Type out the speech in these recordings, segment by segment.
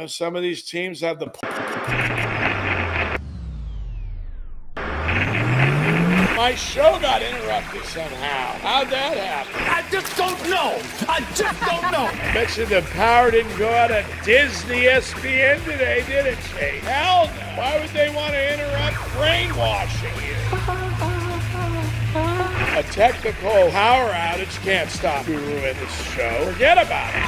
Some of these teams have the. My show got interrupted somehow. How'd that happen? I just don't know. I bet you the power didn't go out of Disney ESPN today, did it, Jay? Hell no. Why would they want to interrupt brainwashing you? A technical power outage can't stop Guru in this show. Forget about it.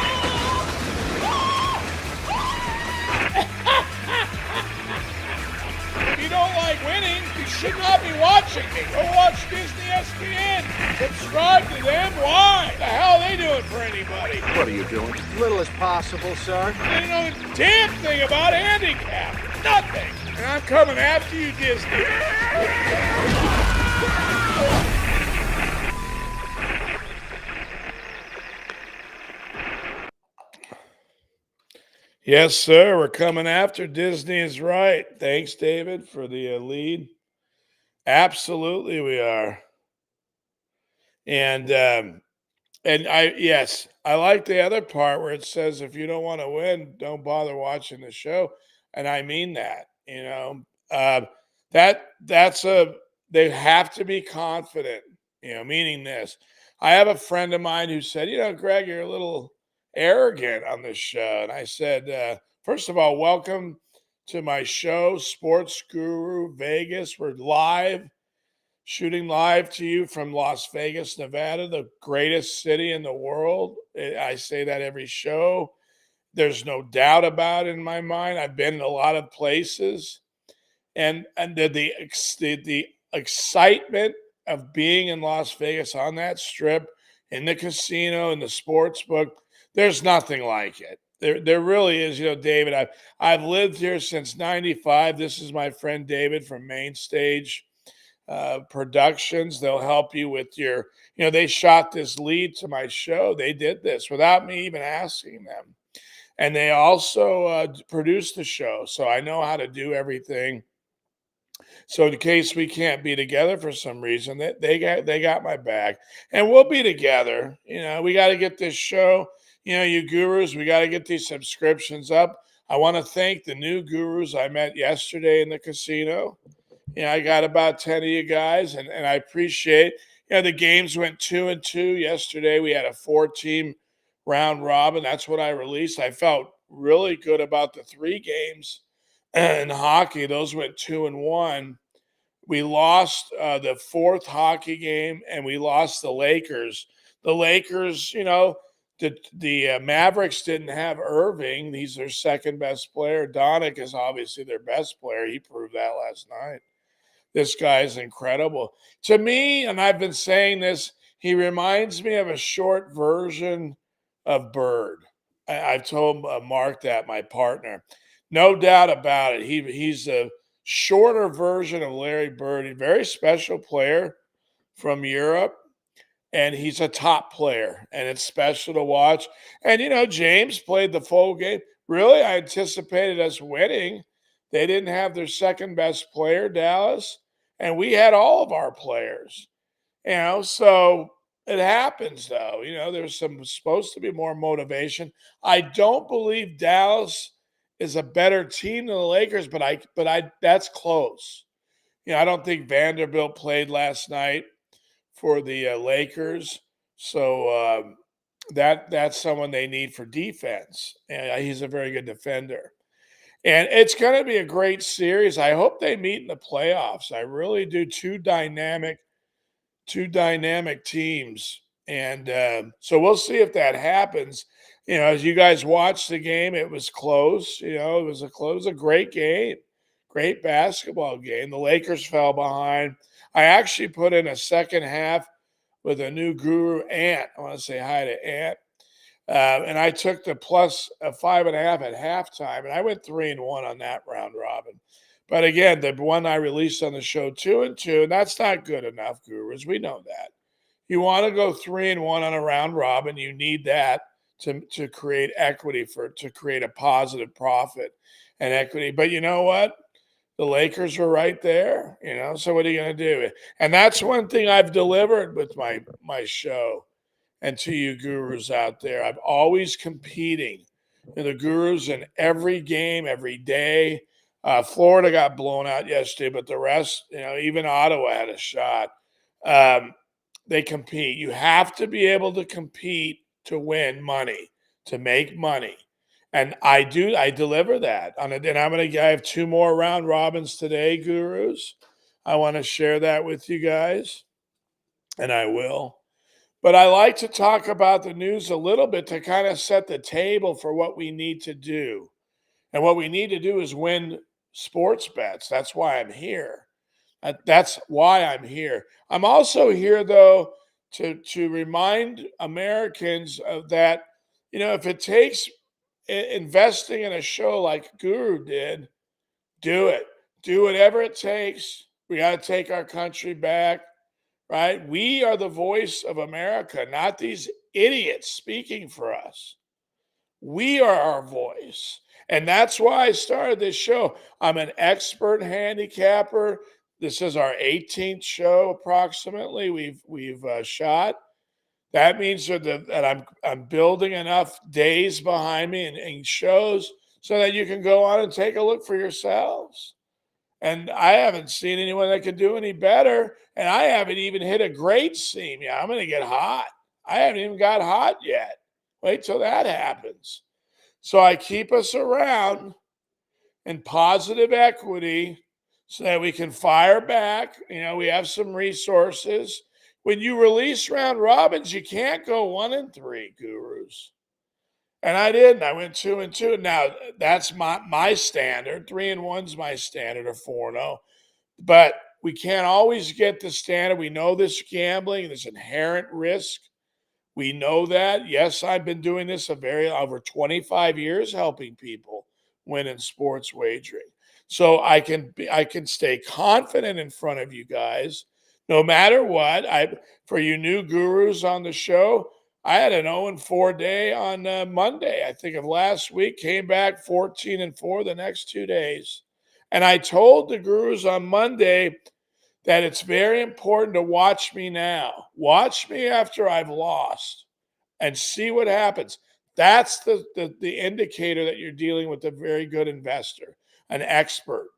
If you don't like winning, you should not be watching me. Go watch Disney ESPN. Subscribe to them. Why? What the hell are they doing for anybody? What are you doing? Little as possible, sir. They don't know a damn thing about handicap. Nothing. And I'm coming after you, Disney. Yes, sir. We're coming after Disney is right. Thanks, David, for the lead. Absolutely, we are. And I like the other part where it says if you don't want to win, don't bother watching the show. And I mean that. They have to be confident. Meaning this. I have a friend of mine who said, Greg, you're a little arrogant on this show. And I said, first of all, welcome to my show, Sportsguru.vegas. We're shooting live to you from Las Vegas, Nevada, the greatest city in the world. I say that every show. There's no doubt about it in my mind. I've been in a lot of places. And the excitement of being in Las Vegas on that strip, in the casino, in the sports book, there's nothing like it. There really is. David, I've lived here since 95. This is my friend David from Main Stage Productions. They'll help you with your, they shot this lead to my show. They did this without me even asking them. And they also produced the show. So I know how to do everything. So in case we can't be together for some reason, they got my back. And we'll be together. We got to get this show. You gurus, we got to get these subscriptions up. I want to thank the new gurus I met yesterday in the casino. I got about 10 of you guys, and I appreciate, the games went 2-2 yesterday. We had a 4-team round robin. That's what I released. I felt really good about the 3 games in hockey. Those went 2-1. We lost the 4th hockey game, and we lost the Lakers. The Lakers, the Mavericks didn't have Irving. He's their second best player. Doncic is obviously their best player. He proved that last night. This guy is incredible. To me, and I've been saying this, he reminds me of a short version of Bird. I've told Mark that, my partner. No doubt about it. He's a shorter version of Larry Bird. A very special player from Europe. And he's a top player, and it's special to watch. And, James played the full game. Really, I anticipated us winning. They didn't have their second best player, Dallas, and we had all of our players. So it happens, though. There's supposed to be more motivation. I don't believe Dallas is a better team than the Lakers, but that's close. I don't think Vanderbilt played last night for the Lakers. So that's someone they need for defense. And he's a very good defender. And it's going to be a great series. I hope they meet in the playoffs. I really do. Two dynamic teams. And so we'll see if that happens. As you guys watched the game, it was close. It was a great game. Great basketball game. The Lakers fell behind. I actually put in a second half with a new guru, Ant. I want to say hi to Ant. And I took the plus 5.5 at halftime, and I went 3-1 on that round robin. But again, the one I released on the show, 2-2, and that's not good enough, gurus. We know that. You want to go 3-1 on a round robin. You need that to create equity, to create a positive profit and equity. But you know what? The Lakers are right there, so what are you going to do? And that's one thing I've delivered with my show and to you gurus out there. I'm always competing And the Gurus in every game, every day. Florida got blown out yesterday, but the rest, even Ottawa had a shot. Um, they compete. You have to be able to compete to win money, to make money. And I do, I deliver that. And I have 2 more round robins today, Gurus. I want to share that with you guys, and I will. But I like to talk about the news a little bit to kind of set the table for what we need to do. And what we need to do is win sports bets. That's why I'm here. That's why I'm here. I'm also here, though, to remind Americans of that, if it takes investing in a show like Guru did, do it. Do whatever it takes. We got to take our country back, right? We are the voice of America, not these idiots speaking for us. We are our voice. And that's why I started this show. I'm an expert handicapper. This is our 18th show approximately we've shot. That means that I'm building enough days behind me and shows so that you can go on and take a look for yourselves. And I haven't seen anyone that can do any better. And I haven't even hit a great seam. Yeah, I'm going to get hot. I haven't even got hot yet. Wait till that happens. So I keep us around in positive equity so that we can fire back. We have some resources. When you release round robins, you can't go 1-3, Gurus. And I didn't. I went 2-2. Now that's my standard. 3-1's my standard, or 4-0. But we can't always get the standard. We know this gambling, there's inherent risk. We know that. Yes, I've been doing this over 25 years, helping people win in sports wagering. So I can stay confident in front of you guys, no matter what. For you new Gurus on the show, I had an 0-4 day on Monday, I think, of last week. Came back 14-4 the next 2 days, and I told the Gurus on Monday that it's very important to watch me now. Watch me after I've lost and see what happens. That's the indicator that you're dealing with a very good investor, an expert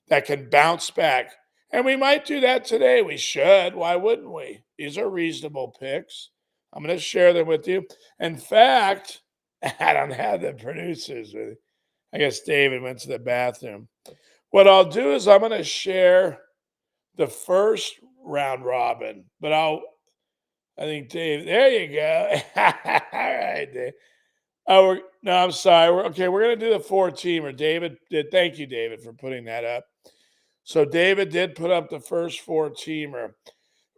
that can bounce back. And we might do that today. We should. Why wouldn't we? These are reasonable picks. I'm going to share them with you. In fact, I don't have the producers with me. I guess David went to the bathroom. What I'll do is I'm going to share the first round robin, but I think Dave, there you go. All right, Dave. Oh, no, I'm sorry. We're going to do the 4-teamer. David did. Thank you, David, for putting that up. So David did put up the first 4-teamer.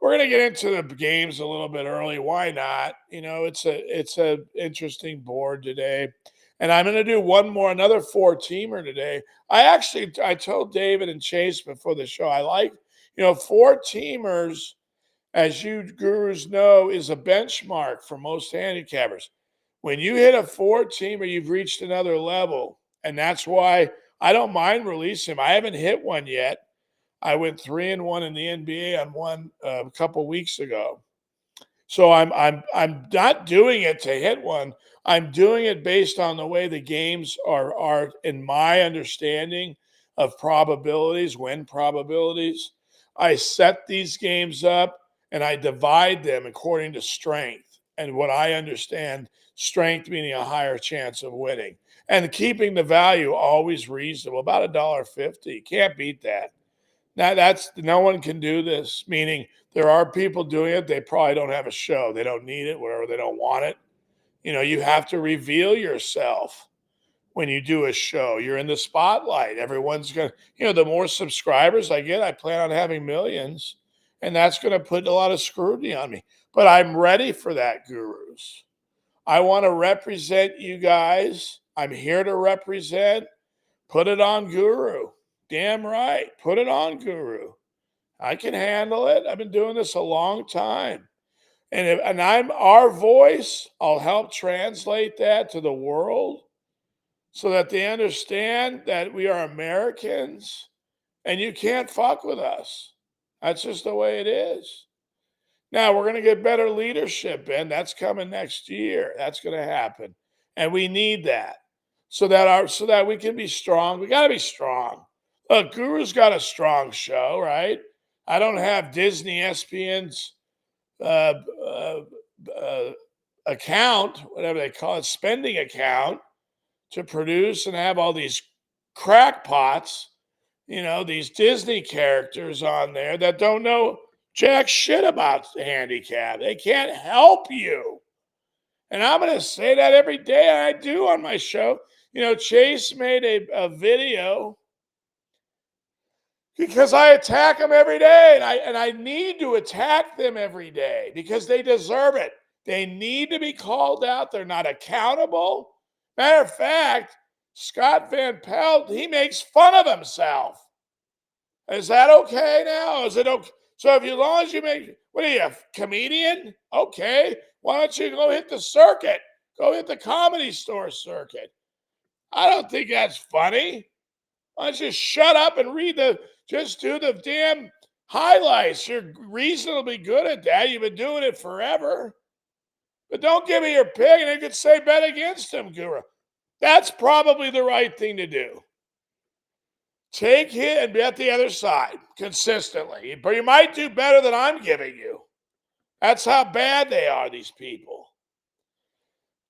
We're going to get into the games a little bit early. Why not? It's a interesting board today. And I'm going to do another 4-teamer today. I told David and Chase before the show, I like, 4-teamers, as you Gurus know, is a benchmark for most handicappers. When you hit a 4-teamer, you've reached another level. And that's why I don't mind releasing him. I haven't hit one yet. I went 3-1 in the NBA on one a couple weeks ago. So I'm not doing it to hit one. I'm doing it based on the way the games are in my understanding of probabilities, win probabilities. I set these games up and I divide them according to strength and what I understand, strength meaning a higher chance of winning. And keeping the value always reasonable, about $1.50. Can't beat that. Now no one can do this, meaning there are people doing it. They probably don't have a show. They don't need it, whatever. They don't want it. You have to reveal yourself when you do a show. You're in the spotlight. Everyone's going to, the more subscribers I get, I plan on having millions. And that's going to put a lot of scrutiny on me. But I'm ready for that, Gurus. I want to represent you guys. I'm here to represent. Put it on Guru. Damn right. Put it on, Guru. I can handle it. I've been doing this a long time. And I'm our voice. I'll help translate that to the world so that they understand that we are Americans and you can't fuck with us. That's just the way it is. Now, we're going to get better leadership, Ben. That's coming next year. That's going to happen. And we need that. so that we can be strong. We got to be strong. Look, Guru's got a strong show, right? I don't have Disney ESPN's uh, uh, uh, account, whatever they call it, spending account to produce and have all these crackpots, these Disney characters on there that don't know jack shit about the handicap. They can't help you. And I'm going to say that every day. I do on my show. Chase made a video because I attack them every day, and I need to attack them every day because they deserve it. They need to be called out. They're not accountable. Matter of fact, Scott Van Pelt, he makes fun of himself. Is that okay now? Is it okay? So as long as you make, what are you, a comedian? Okay. Why don't you go hit the circuit? Go hit the Comedy Store circuit. I don't think that's funny. Why don't you shut up and just do the damn highlights. You're reasonably good at that. You've been doing it forever. But don't give me your pick and you could say bet against him, Guru. That's probably the right thing to do. Take hit and bet the other side consistently. But you might do better than I'm giving you. That's how bad they are, these people.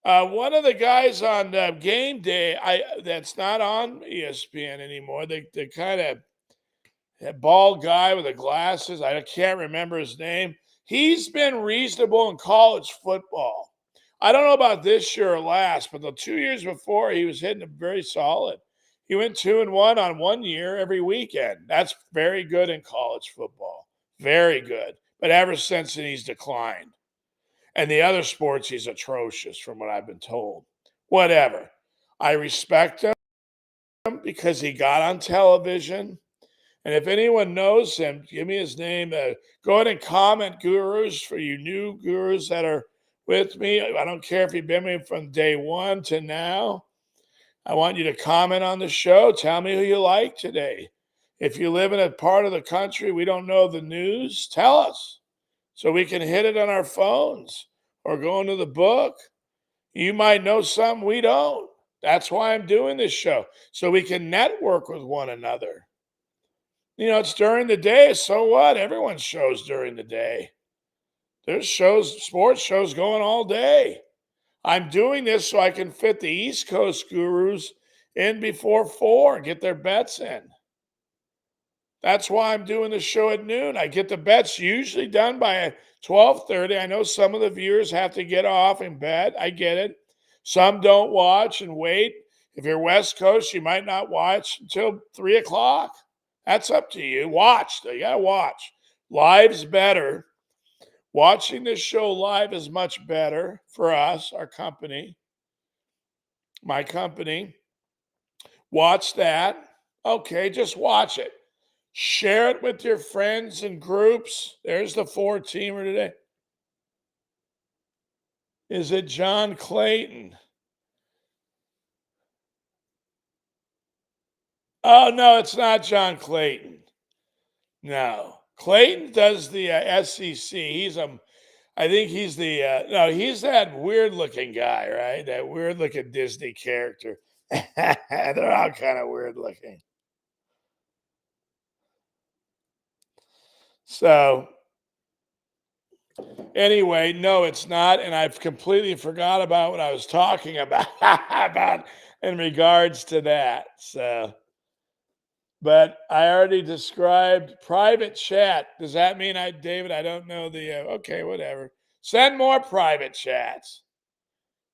One of the guys on Game Day, that's not on ESPN anymore, the kind of bald guy with the glasses, I can't remember his name. He's been reasonable in college football. I don't know about this year or last, but the 2 years before, he was hitting it very solid. He went 2-1 on 1 year every weekend. That's very good in college football. Very good. But ever since then, he's declined. And the other sports, he's atrocious from what I've been told. Whatever. I respect him because he got on television. And if anyone knows him, give me his name. Go ahead and comment, gurus, for you new gurus that are with me. I don't care if you've been with me from day one to now. I want you to comment on the show. Tell me who you like today. If you live in a part of the country we don't know the news, tell us so we can hit it on our phones or go into the book. You might know something we don't. That's why I'm doing this show, so we can network with one another. It's during the day, so what? Everyone shows during the day. There's sports shows going all day. I'm doing this so I can fit the East Coast gurus in before 4 and get their bets in. That's why I'm doing the show at noon. I get the bets usually done by 12:30. I know some of the viewers have to get off and bet. I get it. Some don't watch and wait. If you're West Coast, you might not watch until 3 o'clock. That's up to you. Watch. You got to watch. Live's better. Watching this show live is much better for us, our company, my company. Watch that. Okay, just watch it. Share it with your friends and groups. There's the 4-teamer today. Is it John Clayton? Oh, no, it's not John Clayton. No. Clayton does the SEC. I think he's no, he's that weird-looking guy, right? That weird-looking Disney character. They're all kind of weird-looking. So, anyway, no, it's not, and I've completely forgot about what I was talking about in regards to that. So, but I already described private chat. Does that mean David? I don't know okay, whatever. Send more private chats.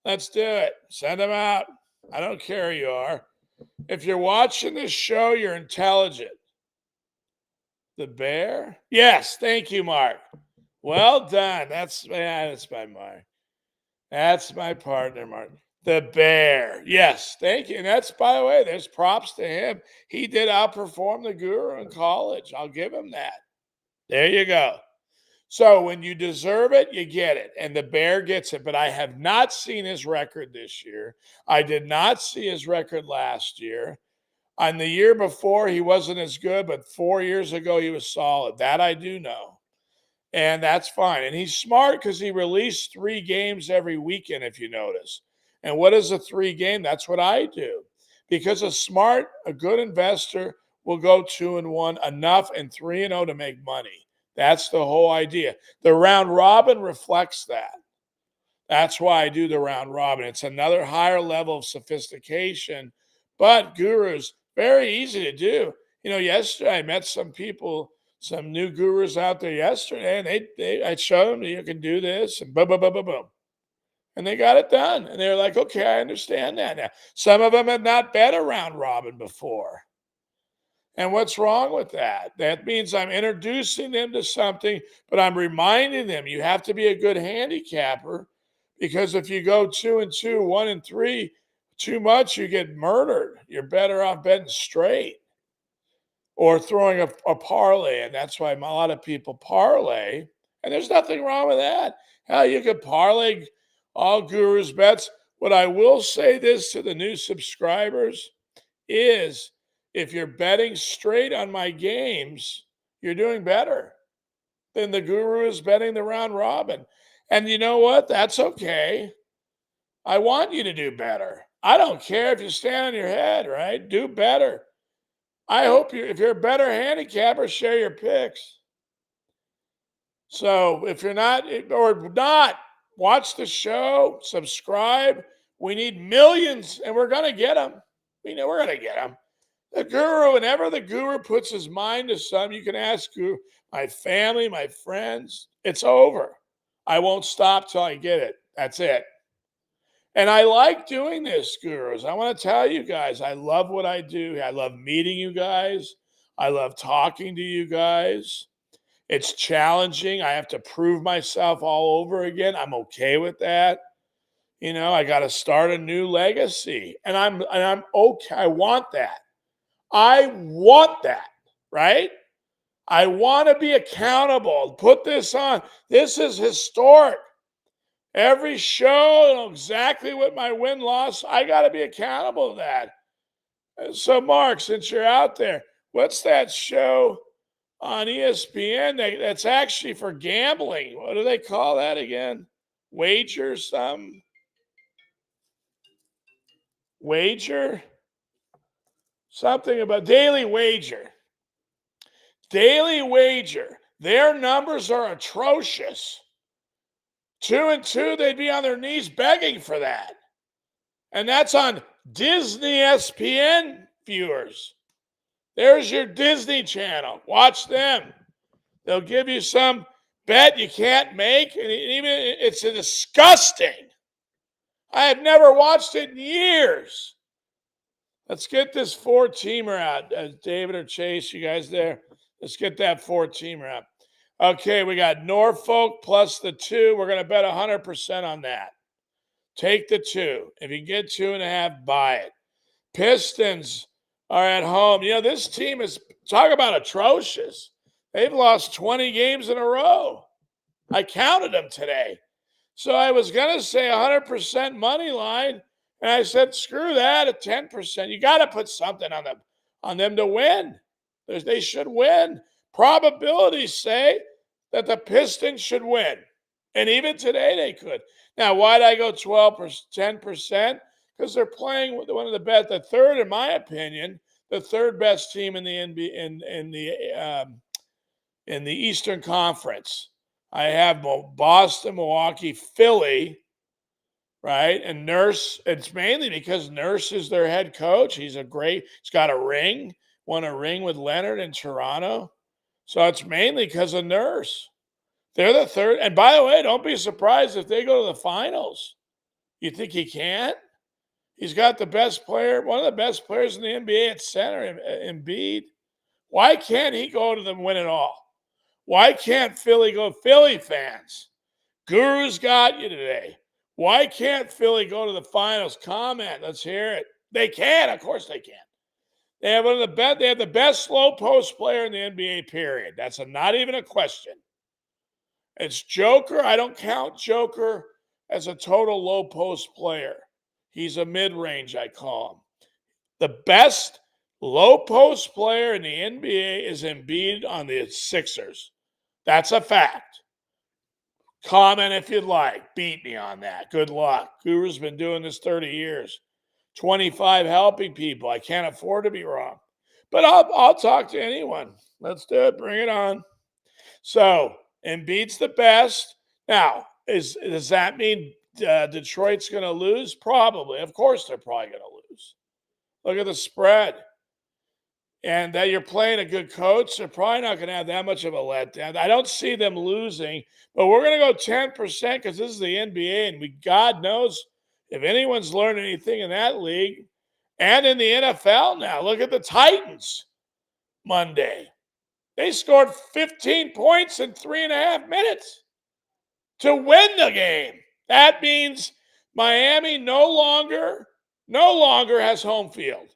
Let's do it. Send them out. I don't care who you are. If you're watching this show, you're intelligent. The bear? Yes, thank you, Mark. Well done. That's my Mark. That's my partner, Mark. The bear. Yes, thank you. And that's, by the way, there's props to him. He did outperform the guru in college. I'll give him that. There you go. So when you deserve it, you get it. And the bear gets it. But I have not seen his record this year. I did not see his record last year. On the year before, he wasn't as good, but 4 years ago, he was solid. That I do know. And that's fine. And he's smart because he released 3 games every weekend, if you notice. And what is a 3 game? That's what I do. Because a good investor will go 2-1 enough and 3-0 to make money. That's the whole idea. The round robin reflects that. That's why I do the round robin. It's another higher level of sophistication, but gurus, very easy to do. Yesterday I met some people, some new gurus out there yesterday, and I showed them you can do this and boom, boom, boom, boom, boom. And they got it done. And they're like, okay, I understand that now. Some of them had not bet a round robin before. And what's wrong with that? That means I'm introducing them to something, but I'm reminding them you have to be a good handicapper, because if you go 2-2, 1-3 too much, you get murdered. You're better off betting straight or throwing a parlay. And that's why a lot of people parlay. And there's nothing wrong with that. Hell, you could parlay all gurus' bets. What I will say this to the new subscribers is, if you're betting straight on my games, you're doing better than the guru is betting the round robin. And you know what? That's okay. I want you to do better. I don't care if you stand on your head, right? Do better. I hope if you're a better handicapper, share your picks. So if you're not, watch the show, subscribe. We need millions, and we're going to get them. We know we're going to get them. The guru, whenever the guru puts his mind to something, you can ask my family, my friends. It's over. I won't stop till I get it. That's it. And I like doing this, gurus. I want to tell you guys, I love what I do. I love meeting you guys. I love talking to you guys. It's challenging. I have to prove myself all over again. I'm okay with that. I got to start a new legacy. And I'm okay. I want that. I want that, right? I want to be accountable. Put this on. This is historic. Every show, I know exactly what my win-loss. I got to be accountable to that. So, Mark, since you're out there, what's that show on ESPN that's actually for gambling? What do they call that again? Wager something? Wager? Something about Daily Wager. Daily Wager. Their numbers are atrocious. 2-2, they'd be on their knees begging for that. And that's on Disney ESPN viewers. There's your Disney Channel. Watch them. They'll give you some bet you can't make, and even it's disgusting. I have never watched it in years. Let's get this 4-teamer out. David or Chase, you guys there? Let's get that 4-teamer out. Okay, we got Norfolk plus the 2. We're going to bet 100% on that. Take the 2. If you get 2.5, buy it. Pistons are at home. This team is, talk about atrocious. They've lost 20 games in a row. I counted them today. So I was going to say 100% money line, and I said, screw that at 10%. You got to put something on them to win. They should win. Probabilities say that the Pistons should win. And even today they could. Now, why did I go 10%? Because they're playing with one of the best, the third, in my opinion, the third best team in the NBA, in the Eastern Conference. I have Boston, Milwaukee, Philly, right? And Nurse, it's mainly because Nurse is their head coach. He's got a ring, won a ring with Leonard in Toronto. So it's mainly because of Nurse. They're the third. And by the way, don't be surprised if they go to the finals. You think he can't? He's got the best player, one of the best players in the NBA at center, Embiid. Why can't he go to them and win it all? Why can't Philly go? Philly fans, Guru's got you today. Why can't Philly go to the finals? Comment. Let's hear it. They can. Of course they can. They have They have the best slow post player in the NBA. Period. That's not even a question. It's Joker. I don't count Joker as a total low post player. He's a mid-range, I call him. The best low post player in the NBA is Embiid on the Sixers. That's a fact. Comment if you'd like. Beat me on that. Good luck. Guru's been doing this 30 years. 25 helping people. I can't afford to be wrong. But I'll talk to anyone. Let's do it. Bring it on. So, Embiid's the best. Now, does that mean Detroit's going to lose? Probably. Of course, they're probably going to lose. Look at the spread. And that you're playing a good coach, they're probably not going to have that much of a letdown. I don't see them losing, but we're going to go 10% because this is the NBA, and God knows if anyone's learned anything in that league and in the NFL now. Look at the Titans Monday. They scored 15 points in 3.5 minutes to win the game. That means Miami no longer has home field.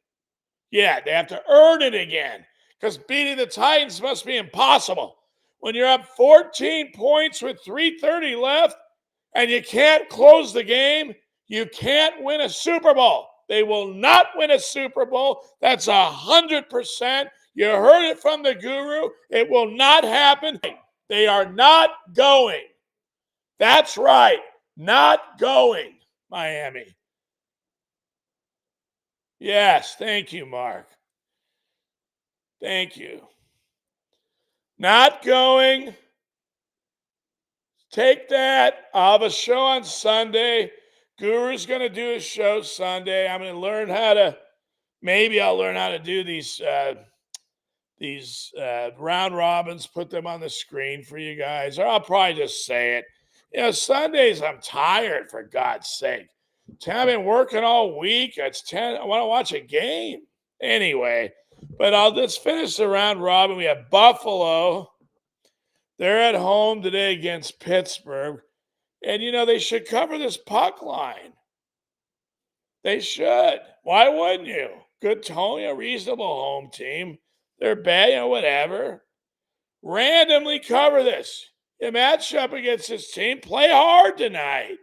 Yeah, they have to earn it again because beating the Titans must be impossible. When you're up 14 points with 3:30 left and you can't close the game, you can't win a Super Bowl. They will not win a Super Bowl. That's 100%. You heard it from the guru. It will not happen. They are not going. That's right. Not going, Miami. Yes, thank you, Mark. Thank you. Not going. Take that. I'll have a show on Sunday. Guru's going to do a show Sunday. I'm going to learn how to, maybe I'll learn how to do these round robins, put them on the screen for you guys, or I'll probably just say it. Sundays I'm tired, for God's sake. I've been working all week. It's 10. I want to watch a game. Anyway, but I'll just finish the round robin. We have Buffalo. They're at home today against Pittsburgh. And, they should cover this puck line. They should. Why wouldn't you? Good tone, a reasonable home team. They're bad, whatever. Randomly cover this. You match up against this team. Play hard tonight.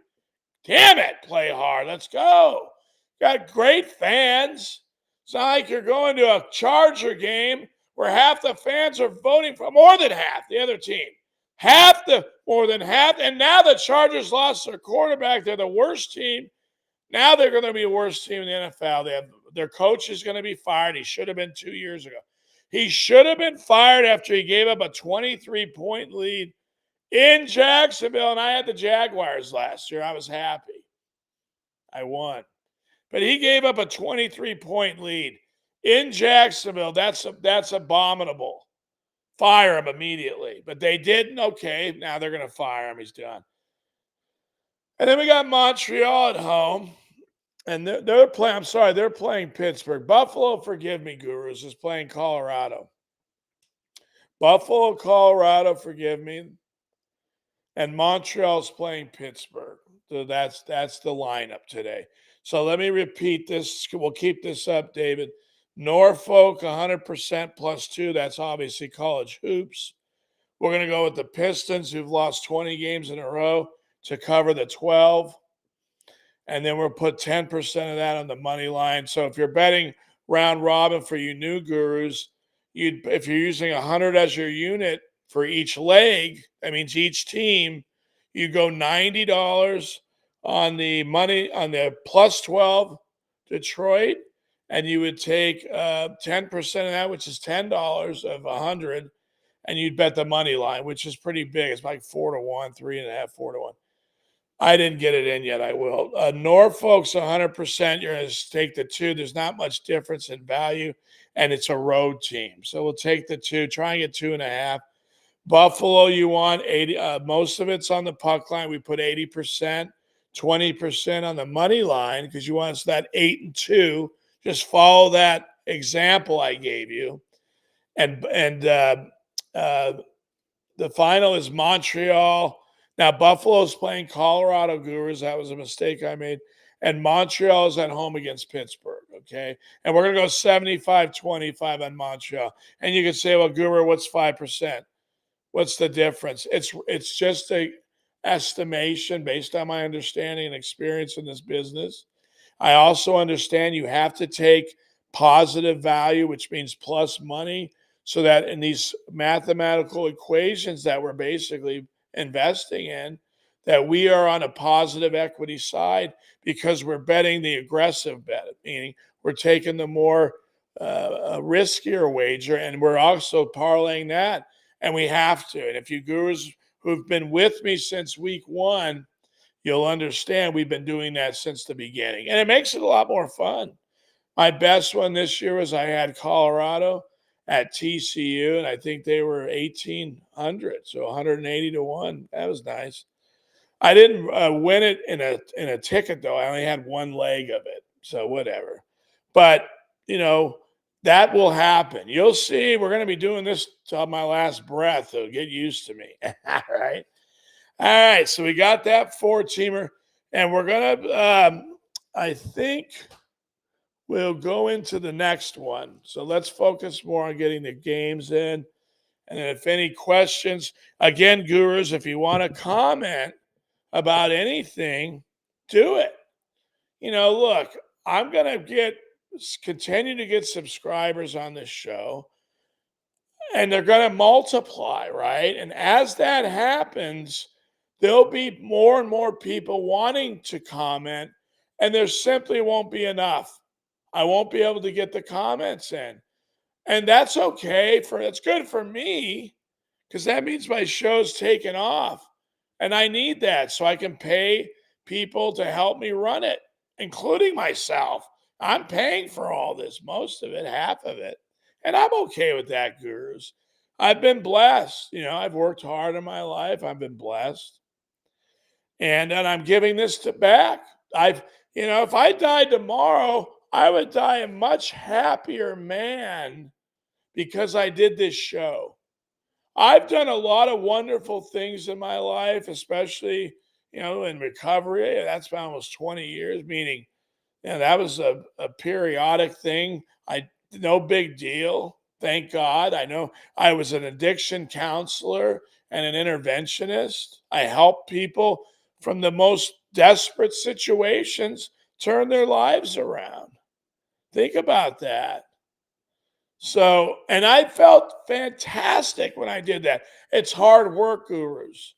Damn it, play hard. Let's go. Got great fans. It's not like you're going to a Charger game where half the fans are voting for more than half the other team. More than half. And now the Chargers lost their quarterback. They're the worst team. Now they're going to be the worst team in the NFL. Their coach is going to be fired. He should have been 2 years ago. He should have been fired after he gave up a 23-point lead in Jacksonville, and I had the Jaguars last year. I was happy. I won. But he gave up a 23-point lead in Jacksonville. That's abominable. Fire him immediately. But they didn't. Okay, now they're going to fire him. He's done. And then we got Montreal at home. And they're playing Pittsburgh. Buffalo, forgive me, Gurus, is playing Colorado. Buffalo, Colorado, forgive me. And Montreal's playing Pittsburgh. So that's the lineup today. So let me repeat this. We'll keep this up, David. Norfolk, 100% +2. That's obviously college hoops. We're going to go with the Pistons, who've lost 20 games in a row, to cover the 12. And then we'll put 10% of that on the money line. So if you're betting round robin for you new gurus, if you're using 100 as your unit for each leg, that means each team, you go $90 on the money on the +12 Detroit, and you would take 10% of that, which is $10 of 100, and you'd bet the money line, which is pretty big. It's like 4-1, 3.5, 4-1. I didn't get it in yet. I will. Norfolk's 100%. You're going to take the 2. There's not much difference in value, and it's a road team. So we'll take the 2. Try and get 2.5. Buffalo, you want 80. Most of it's on the puck line. We put 80%, 20% on the money line because you want us that 8-2. Just follow that example I gave you, and the final is Montreal. Now, Buffalo's playing Colorado, Gurus. That was a mistake I made. And Montreal is at home against Pittsburgh, okay? And we're going to go 75-25 on Montreal. And you can say, well, Guru, what's 5%? What's the difference? It's just a estimation based on my understanding and experience in this business. I also understand you have to take positive value, which means plus money, so that in these mathematical equations that we're basically investing in, that we are on a positive equity side because we're betting the aggressive bet, meaning we're taking the more riskier wager, and we're also parlaying that, and we have to. And if you gurus who've been with me since week one, you'll understand we've been doing that since the beginning, and it makes it a lot more fun. My best one this year was I had Colorado at TCU, and I think they were 1,800, so 180 to 1. That was nice. I didn't win it in a ticket though. I only had one leg of it, so whatever. But that will happen. You'll see. We're going to be doing this till my last breath. So get used to me. All right. All right. So we got that 4-teamer, and we're gonna. I think we'll go into the next one. So let's focus more on getting the games in. And if any questions, again, gurus, if you want to comment about anything, do it. Look, I'm going to continue to get subscribers on this show, and they're going to multiply, right? And as that happens, there'll be more and more people wanting to comment, and there simply won't be enough. I won't be able to get the comments in. And that's okay. It's good for me, because that means my show's taken off. And I need that so I can pay people to help me run it, including myself. I'm paying for all this, most of it, half of it. And I'm okay with that, gurus. I've been blessed. I've worked hard in my life. I've been blessed. And I'm giving this back. If I died tomorrow, I would die a much happier man because I did this show. I've done a lot of wonderful things in my life, especially, in recovery. That's been almost 20 years, meaning, that was a periodic thing. No big deal. Thank God. I know I was an addiction counselor and an interventionist. I helped people from the most desperate situations turn their lives around. Think about that. So, and I felt fantastic when I did that. It's hard work, gurus.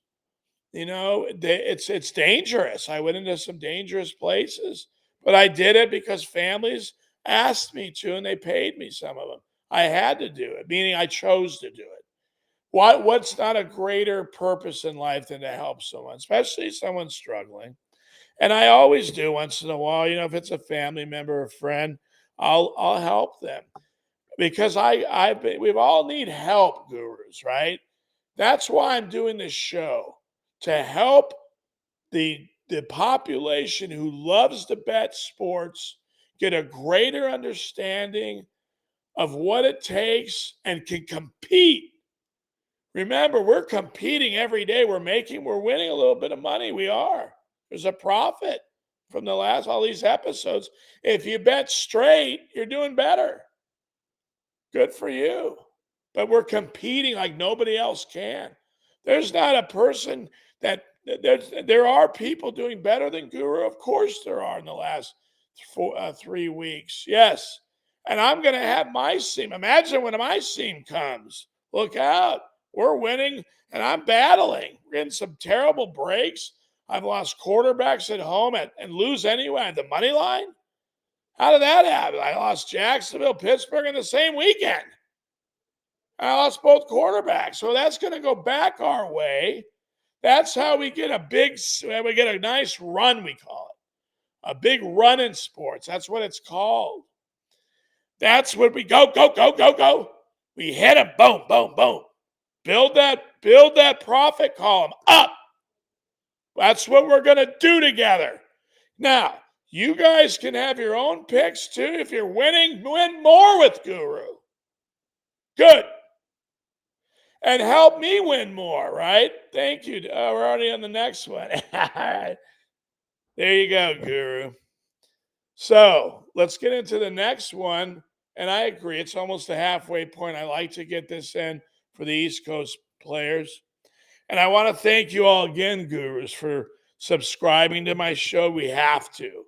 It's dangerous. I went into some dangerous places, but I did it because families asked me to, and they paid me, some of them. I had to do it, meaning I chose to do it. What's not a greater purpose in life than to help someone, especially someone struggling? And I always do once in a while. If it's a family member or friend, I'll help them, because we've all need help, gurus, right? That's why I'm doing this show, to help the population who loves to bet sports get a greater understanding of what it takes and can compete. Remember, we're competing every day. We're winning a little bit of money. We are. There's a profit from all these episodes. If you bet straight, you're doing better. Good for you. But we're competing like nobody else can. There's not a person there are people doing better than Guru. Of course there are in the last 3 weeks. Yes. And I'm going to have my seam. Imagine when my seam comes. Look out. We're winning, and I'm battling. We're getting some terrible breaks. I've lost quarterbacks at home and lose anyway at the money line. How did that happen? I lost Jacksonville, Pittsburgh in the same weekend. I lost both quarterbacks. So that's going to go back our way. That's how we get a nice run, we call it. A big run in sports. That's what it's called. That's what we go. We hit them, boom, boom, boom. Build that profit column up. That's what we're going to do together. Now, you guys can have your own picks too. If you're winning, win more with Guru. Good. And help me win more, right? Thank you. We're already on the next one. All right. There you go, Guru. So let's get into the next one. And I agree, it's almost a halfway point. I like to get this in for the East Coast players. And I want to thank you all again, Gurus, for subscribing to my show. We have to.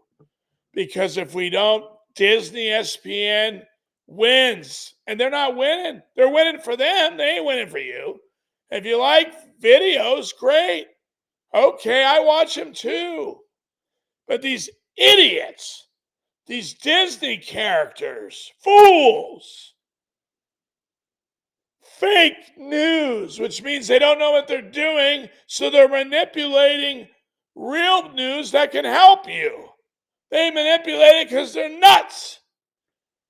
Because if we don't, Disney, ESPN wins. And they're not winning. They're winning for them. They ain't winning for you. If you like videos, great. Okay, I watch him too. But these idiots, these Disney characters, fools, fake news, which means they don't know what they're doing, so they're manipulating real news that can help you. They manipulate it because they're nuts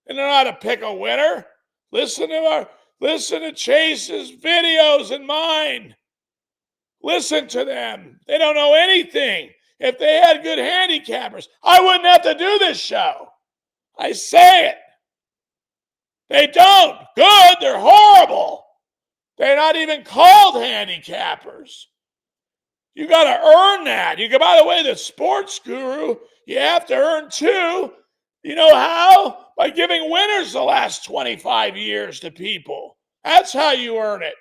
and they know how to pick a winner. Listen to Chase's videos and mine. Listen to them. They don't know anything. If they had good handicappers, I wouldn't have to do this show. I say it. They don't. Good, they're horrible. They're not even called handicappers. You got to earn that. By the way, the sports guru, you have to earn too. You know how? By giving winners the last 25 years to people. That's how you earn it.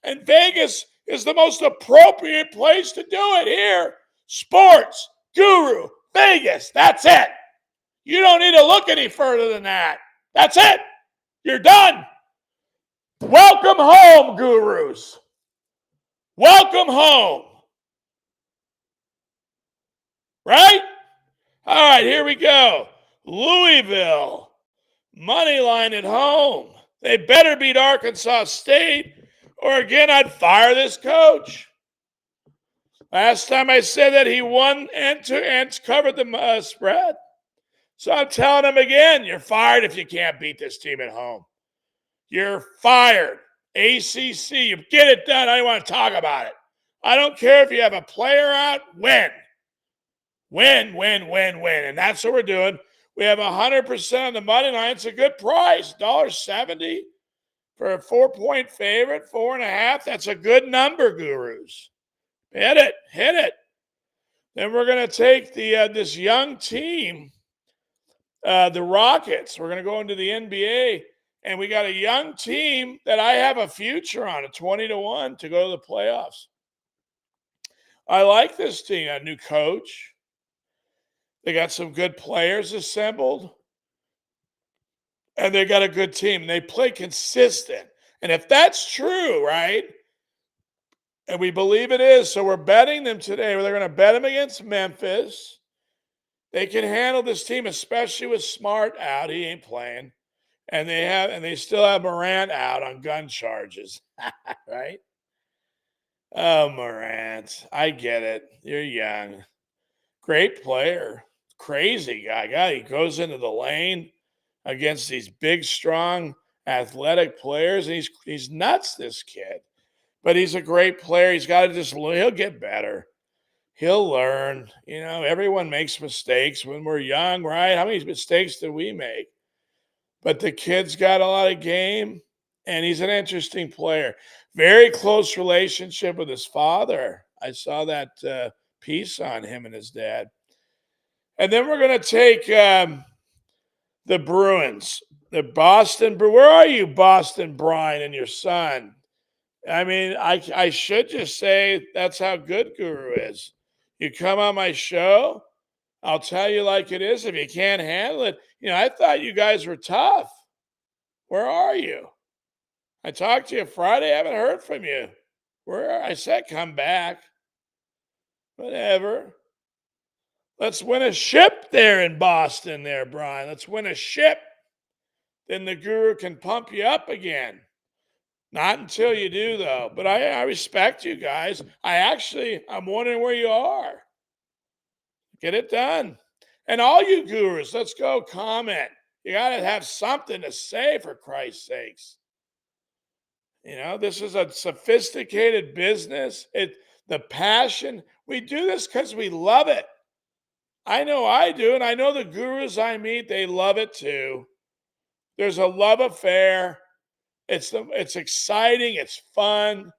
And Vegas is the most appropriate place to do it here. Sports Guru Vegas. That's it. You don't need to look any further than that. That's it. You're done. Welcome home, gurus. Welcome home. Right? All right, here we go. Louisville. Money line at home. They better beat Arkansas State, or again, I'd fire this coach. Last time I said that he won and covered the spread. So I'm telling him again, you're fired if you can't beat this team at home. You're fired. ACC, you get it done. I don't want to talk about it. I don't care if you have a player out, win. Win, win, win, win. And that's what we're doing. We have 100% on the money line. It's a good price, $1.70 for a 4-point favorite, 4.5. That's a good number, gurus. Hit it, hit it. Then we're going to take this young team, the Rockets. We're going to go into the NBA, and we got a young team that I have a future on, a 20-1 to go to the playoffs. I like this team. A new coach. They got some good players assembled, and they got a good team. They play consistent. And if that's true, right, and we believe it is, so we're betting them today. They're going to bet them against Memphis. They can handle this team, especially with Smart out. He ain't playing. And they still have Morant out on gun charges, right? Oh, Morant. I get it. You're young. Great player. Crazy guy. He goes into the lane against these big, strong, athletic players. And he's nuts, this kid. But he's a great player. He's got to he'll get better. He'll learn. Everyone makes mistakes when we're young, right? How many mistakes do we make? But the kid's got a lot of game, and he's an interesting player. Very close relationship with his father. I saw that piece on him and his dad. And then we're going to take the Bruins, the Boston. Where are you, Boston Brian, and your son? I mean, I should just say that's how good Guru is. You come on my show, I'll tell you like it is. If you can't handle it, I thought you guys were tough. Where are you? I talked to you Friday. I haven't heard from you. I said come back. Whatever. Let's win a ship there in Boston there, Brian. Let's win a ship. Then the Guru can pump you up again. Not until you do, though. But I respect you guys. I'm wondering where you are. Get it done. And all you gurus, let's go comment. You got to have something to say, for Christ's sakes. This is a sophisticated business. The passion. We do this because we love it. I know I do, and I know the gurus I meet, they love it too. There's a love affair. It's exciting. It's fun.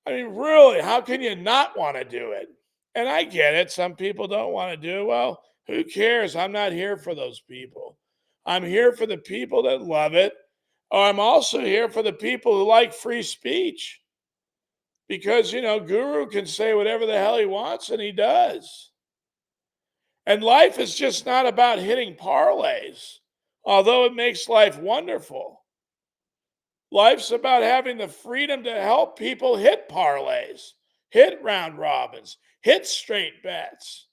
I mean, really, how can you not want to do it? And I get it. Some people don't want to do it. Well, who cares? I'm not here for those people. I'm here for the people that love it. Or I'm also here for the people who like free speech. Because, Guru can say whatever the hell he wants, and he does. And life is just not about hitting parlays, although it makes life wonderful. Life's about having the freedom to help people hit parlays. hit round robins, hit straight bets.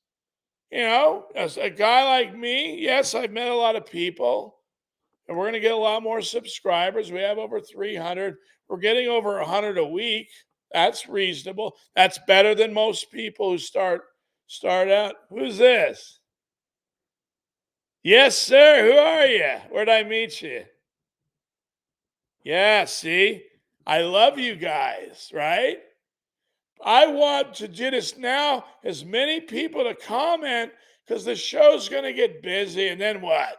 As a guy like me, yes, I've met a lot of people, and we're going to get a lot more subscribers. We have over 300. We're getting over 100 a week. That's reasonable. That's better than most people who start out. Who's this? Yes, sir. Who are you? Where'd I meet you? Yeah, see? I love you guys, right? I want to do this now, as many people to comment, because the show's going to get busy. And then what?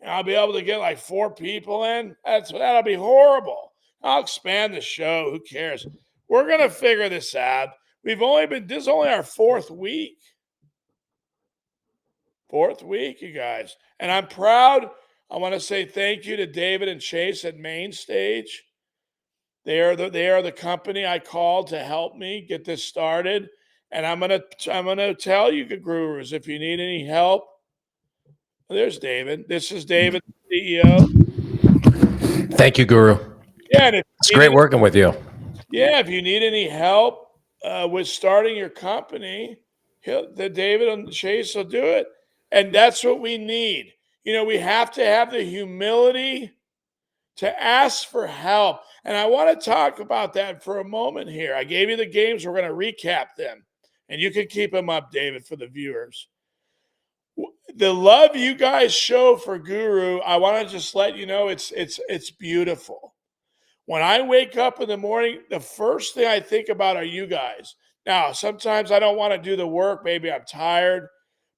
I'll be able to get like 4 people in. That'll be horrible. I'll expand the show. Who cares? We're going to figure this out. This is only our 4th week. 4th week, you guys. And I'm proud. I want to say thank you to David and Chase at Main Stage. They are the company I called to help me get this started. And I'm gonna tell you, gurus, if you need any help. There's David. This is David, CEO. Thank you, Guru. Yeah, and It's great working with you. Yeah, if you need any help with starting your company, the David and Chase will do it. And that's what we need. We have to have the humility to ask for help. And I want to talk about that for a moment here. I gave you the games. We're going to recap them. And you can keep them up, David, for the viewers. The love you guys show for Guru, I want to just let you know it's beautiful. When I wake up in the morning, the first thing I think about are you guys. Now, sometimes I don't want to do the work. Maybe I'm tired.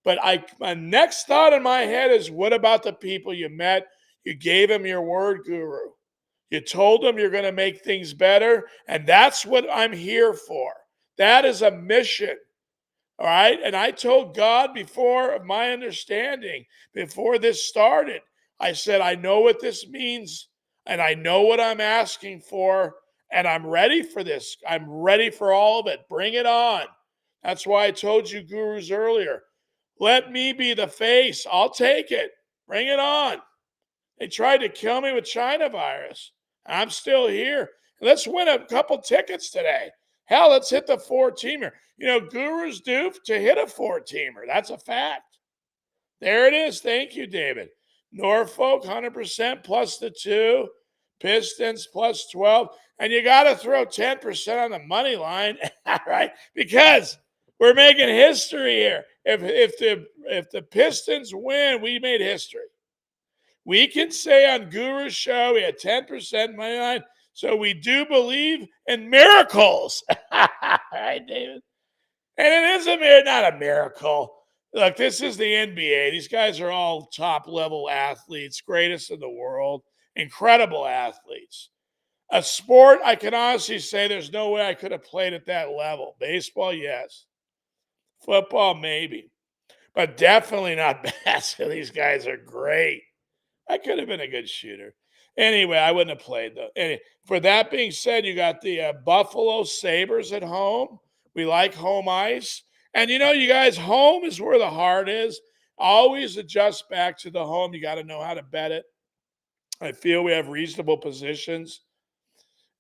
But my next thought in my head is, what about the people you met? You gave them your word, Guru. You told them you're going to make things better. And that's what I'm here for. That is a mission. All right. And I told God before, of my understanding, before this started, I said, I know what this means. And I know what I'm asking for, and I'm ready for this. I'm ready for all of it. Bring it on. That's why I told you, gurus, earlier. Let me be the face. I'll take it. Bring it on. They tried to kill me with China virus. I'm still here. Let's win a couple tickets today. Hell, let's hit the 4-teamer. Gurus do to hit a 4-teamer. That's a fact. There it is. Thank you, David. Norfolk, 100% plus the 2. Pistons plus 12. And you got to throw 10% on the money line, right? Because we're making history here. If the Pistons win, we made history. We can say on Guru's show we had 10% money line. So we do believe in miracles. Right, David? And it is not a miracle. Look, this is the NBA. These guys are all top-level athletes, greatest in the world, incredible athletes. A sport, I can honestly say there's no way I could have played at that level. Baseball, yes. Football, maybe. But definitely not basketball. These guys are great. I could have been a good shooter. Anyway, I wouldn't have played, though. Anyway, for that being said, you got the Buffalo Sabres at home. We like home ice. And you guys, home is where the heart is. Always adjust back to the home. You got to know how to bet it. I feel we have reasonable positions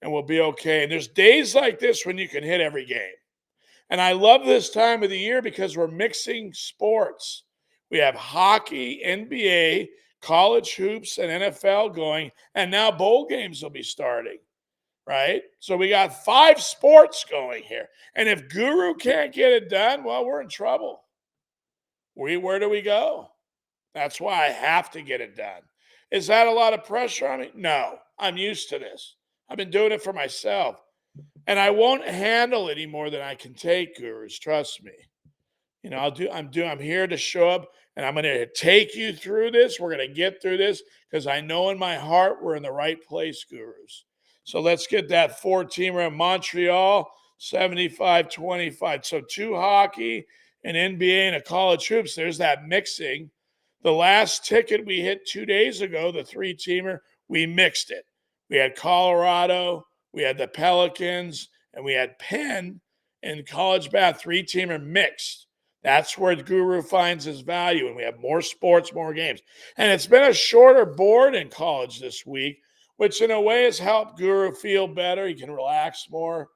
and we'll be okay. And there's days like this when you can hit every game. And I love this time of the year because we're mixing sports. We have hockey, NBA, college hoops, and NFL going. And now bowl games will be starting. Right? So we got 5 sports going here. And if Guru can't get it done, well, we're in trouble. Where do we go? That's why I have to get it done. Is that a lot of pressure on me? No, I'm used to this. I've been doing it for myself. And I won't handle any more than I can take, gurus. Trust me. I'm here to show up and I'm going to take you through this. We're going to get through this because I know in my heart we're in the right place, gurus. So let's get that 4-teamer in Montreal, 75-25. So 2 hockey, an NBA, and a college hoops. There's that mixing. The last ticket we hit 2 days ago, the 3-teamer, we mixed it. We had Colorado, we had the Pelicans, and we had Penn in college bath 3-teamer mixed. That's where Guru finds his value, and we have more sports, more games. And it's been a shorter board in college this week, which in a way has helped Guru feel better. He can relax more.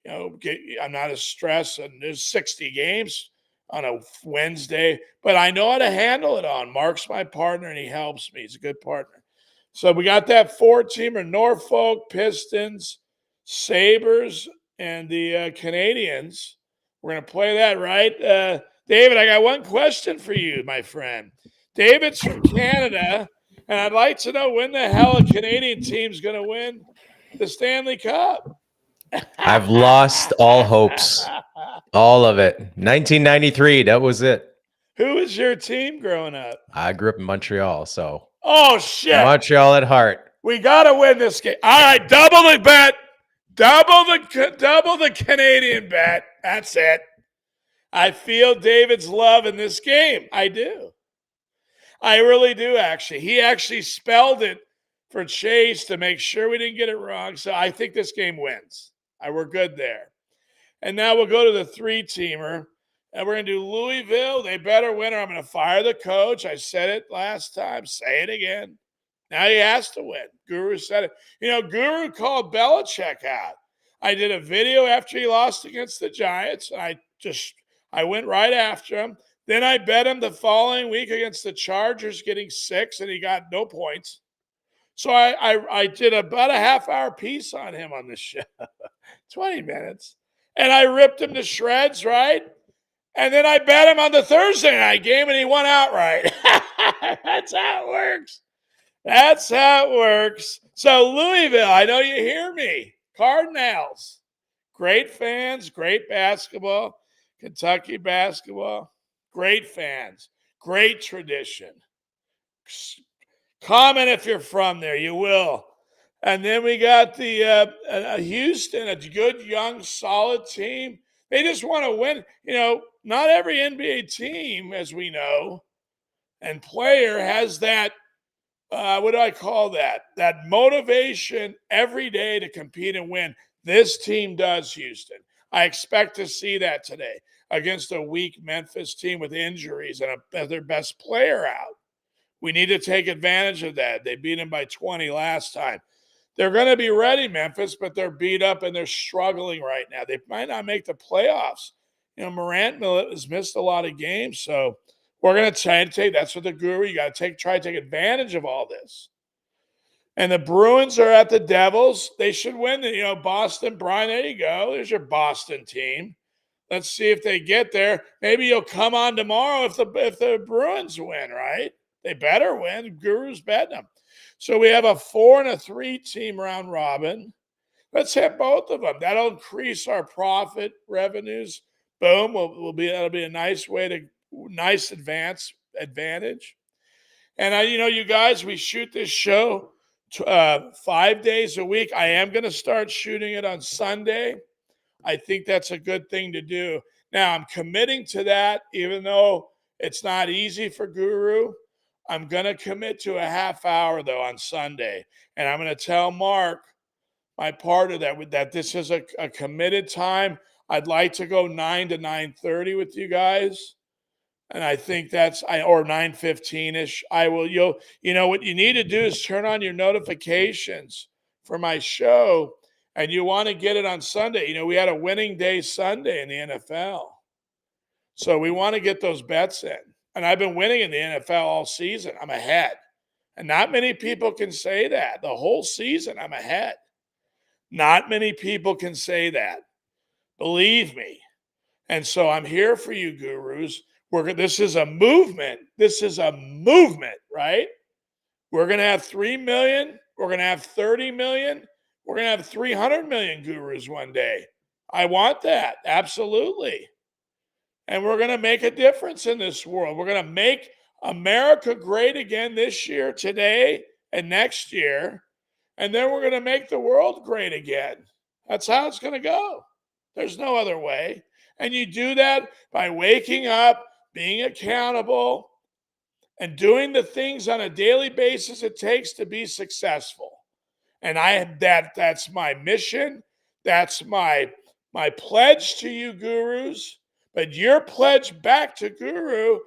I'm not as stressed, and there's 60 games on a Wednesday, but I know how to handle it on. Mark's my partner, and he helps me. He's a good partner. So we got that 4-teamer: Norfolk, Pistons, Sabres, and the Canadians. We're going to play that, right? David, I got one question for you, my friend. David's from Canada, and I'd like to know when the hell a Canadian team's going to win the Stanley Cup. I've lost all hopes. All of it. 1993, that was it. Who was your team growing up? I grew up in Montreal, so Oh, shit. Montreal at heart. We got to win this game. All right, double the bet. Double the Canadian bet. That's it. I feel David's love in this game. I do. I really do, actually. He actually spelled it for Chase to make sure we didn't get it wrong. So I think this game wins. We're good there. And now we'll go to the 3-teamer. And we're going to do Louisville. They better win or I'm going to fire the coach. I said it last time. Say it again. Now he has to win. Guru said it. Guru called Belichick out. I did a video after he lost against the Giants. And I went right after him. Then I bet him the following week against the Chargers getting 6, and he got no points. So I did about a half-hour piece on him on this show, 20 minutes. And I ripped him to shreds, right? And then I bet him on the Thursday night game, and he won outright. That's how it works. That's how it works. So Louisville, I know you hear me. Cardinals, great fans, great basketball. Kentucky basketball, great fans, great tradition. Comment if you're from there, you will. And then we got the Houston, a good, young, solid team. They just want to win. Not every NBA team, as we know, and player has that, what do I call that? That motivation every day to compete and win. This team does, Houston. I expect to see that today against a weak Memphis team with injuries and their best player out. We need to take advantage of that. They beat them by 20 last time. They're going to be ready, Memphis, but they're beat up and they're struggling right now. They might not make the playoffs. Morant has missed a lot of games, so we're going to try to take. That's what the Guru. You got to try to take advantage of all this. And the Bruins are at the Devils. They should win. Boston, Brian, there you go. There's your Boston team. Let's see if they get there. Maybe you'll come on tomorrow if the Bruins win, right? They better win. Guru's betting them. So we have a 4 and a 3 team round robin. Let's hit both of them. That'll increase our profit revenues. Boom. That'll be a nice advantage. And you guys, we shoot this show 5 days a week. I am going to start shooting it on Sunday. I think that's a good thing to do. Now, I'm committing to that, even though it's not easy for Guru. I'm going to commit to a half hour, though, on Sunday. And I'm going to tell Mark, my partner, that this is a committed time. I'd like to go 9 to 9:30 with you guys. And I think or 9:15-ish. What you need to do is turn on your notifications for my show. And you want to get it on Sunday. We had a winning day Sunday in the NFL. So we want to get those bets in. And I've been winning in the NFL all season. I'm ahead. And not many people can say that. The whole season, I'm ahead. Not many people can say that. Believe me. And so I'm here for you, Gurus. This is a movement. This is a movement, right? We're going to have 3 million. We're going to have 30 million. We're going to have 300 million Gurus one day. I want that. Absolutely. And we're going to make a difference in this world. We're going to make America great again this year, today, and next year. And then we're going to make the world great again. That's how it's going to go. There's no other way. And you do that by waking up, being accountable, and doing the things on a daily basis it takes to be successful. And that's my mission. That's my pledge to you, Gurus. But your pledge back to Guru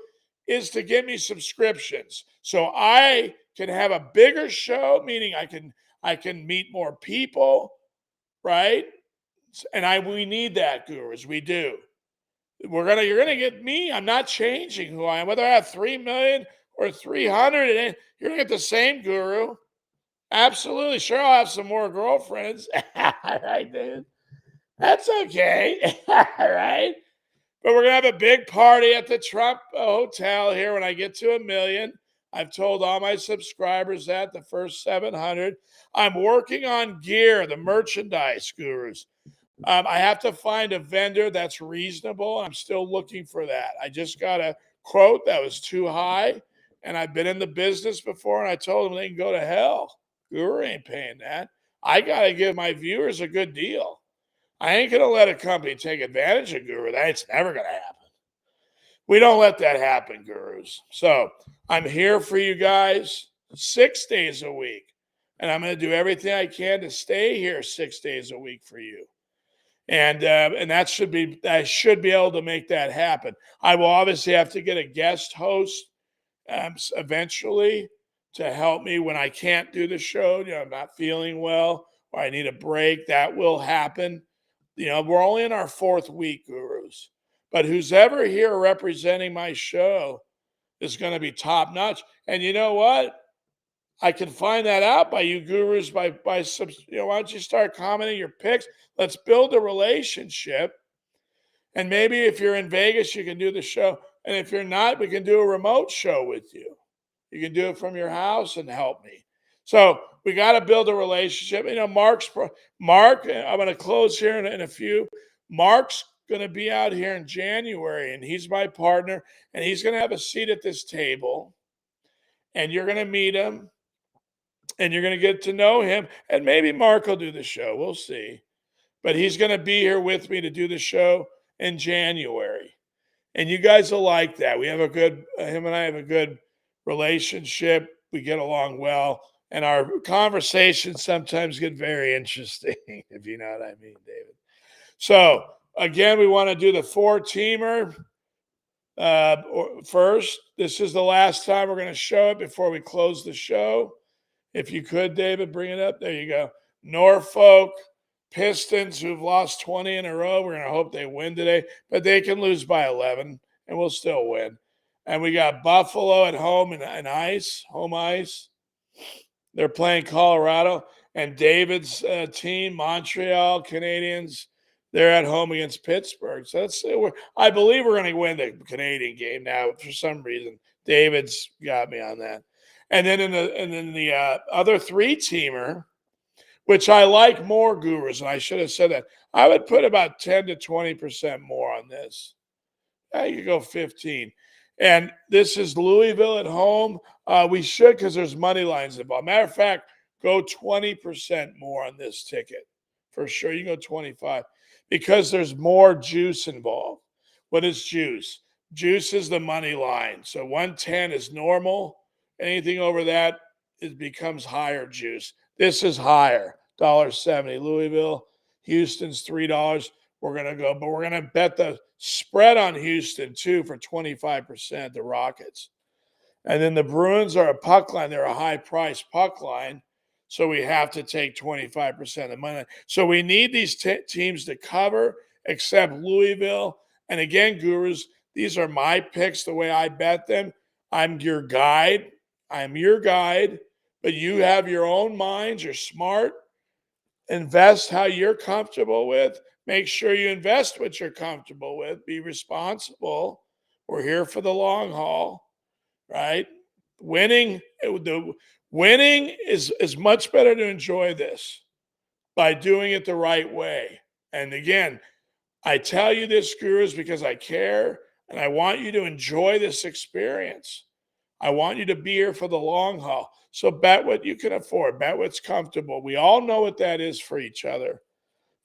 is to give me subscriptions so I can have a bigger show, meaning I can meet more people, right? And we need that, gurus. We do. You're gonna get me. I'm not changing who I am. Whether I have 3 million or 300, you're gonna get the same guru. Absolutely. Sure, I'll have some more girlfriends. Right, dude. That's okay. Right? But we're going to have a big party at the Trump Hotel here when I get to 1 million. I've told all my subscribers that, the first 700. I'm working on gear, the merchandise, gurus. I have to find a vendor that's reasonable. I'm still looking for that. I just got a quote that was too high, and I've been in the business before, and I told them they can go to hell. Guru ain't paying that. I got to give my viewers a good deal. I ain't going to let a company take advantage of Guru. That's never going to happen. We don't let that happen, gurus. So I'm here for you guys 6 days a week, and I'm going to do everything I can to stay here 6 days a week for you. And I should be able to make that happen. I will obviously have to get a guest host eventually to help me when I can't do the show. I'm not feeling well or I need a break. That will happen. We're only in our 4th week, gurus. But who's ever here representing my show is going to be top notch. And you know what? I can find that out by you gurus why don't you start commenting your picks? Let's build a relationship. And maybe if you're in Vegas, you can do the show. And if you're not, we can do a remote show with you. You can do it from your house and help me. So we got to build a relationship. Mark, I'm going to close here in a few. Mark's going to be out here in January, and he's my partner, and he's going to have a seat at this table. And you're going to meet him, and you're going to get to know him. And maybe Mark will do the show. We'll see. But he's going to be here with me to do the show in January. And you guys will like that. Him and I have a good relationship. We get along well. And our conversations sometimes get very interesting, if you know what I mean, David. So, again, we want to do the 4-teamer first. This is the last time we're going to show it before we close the show. If you could, David, bring it up. There you go. Norfolk Pistons, who've lost 20 in a row. We're going to hope they win today, but they can lose by 11, and we'll still win. And we got Buffalo at home and home ice. They're playing Colorado. And David's team, Montreal Canadiens, they're at home against Pittsburgh. So I believe we're going to win the Canadian game now. For some reason, David's got me on that. And then in the other 3-teamer, which I like more, gurus, and I should have said that, I would put about 10 to 20% more on this. You could go 15. And this is Louisville at home. We should, because there's money lines involved. Matter of fact, go 20% more on this ticket. For sure, you can go 25 because there's more juice involved. What is juice? Juice is the money line. So 110 is normal. Anything over that, it becomes higher juice. This is higher, $1.70. Louisville, Houston's $3. We're going to go, but we're going to bet the spread on Houston, too, for 25%, the Rockets. And then the Bruins are a puck line. They're a high-priced puck line, so we have to take 25% of the money. So we need these teams to cover, except Louisville. And again, gurus, these are my picks, the way I bet them. I'm your guide. But you have your own minds. You're smart. Invest how you're comfortable with. Make sure you invest what you're comfortable with. Be responsible. We're here for the long haul, right? Winning is much better to enjoy this by doing it the right way. And again, I tell you this, gurus, because I care and I want you to enjoy this experience. I want you to be here for the long haul. So bet what you can afford. Bet what's comfortable. We all know what that is for each other,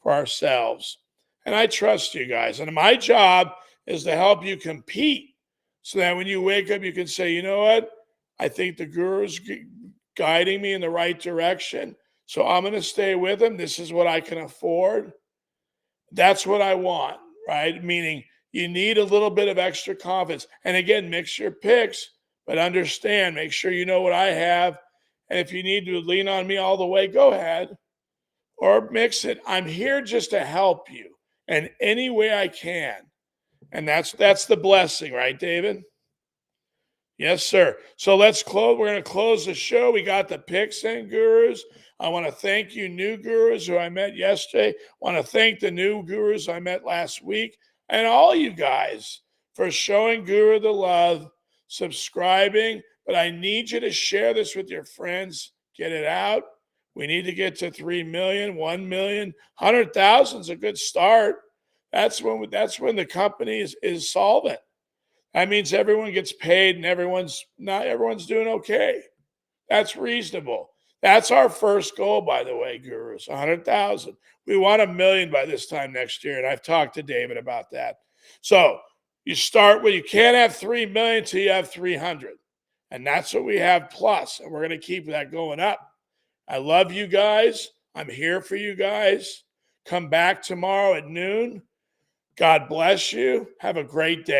for ourselves. And I trust you guys. And my job is to help you compete so that when you wake up, you can say, you know what? I think the guru's guiding me in the right direction. So I'm going to stay with him. This is what I can afford. That's what I want, right? Meaning you need a little bit of extra confidence. And again, mix your picks. But understand, make sure you know what I have. And if you need to lean on me all the way, go ahead. or mix it. I'm here just to help you in any way I can. And that's the blessing, right, David? Yes, sir. So let's close. We're going to close the show. We got the picks in, gurus. I want to thank you, new gurus who I met yesterday. I want to thank the new gurus I met last week, and all you guys for showing Guru the love, subscribing. But I need you to share this with your friends. Get it out. We need to get to 3 million, 1 million, 100,000 is a good start. That's when the company is solvent. That means everyone gets paid and everyone's doing okay. That's reasonable. That's our first goal, by the way, gurus, 100,000. We want 1 million by this time next year, and I've talked to David about that. So you start with, you can't have 3 million until you have 300. And that's what we have plus, and we're going to keep that going up. I love you guys. I'm here for you guys. Come back tomorrow at noon. God bless you. Have a great day.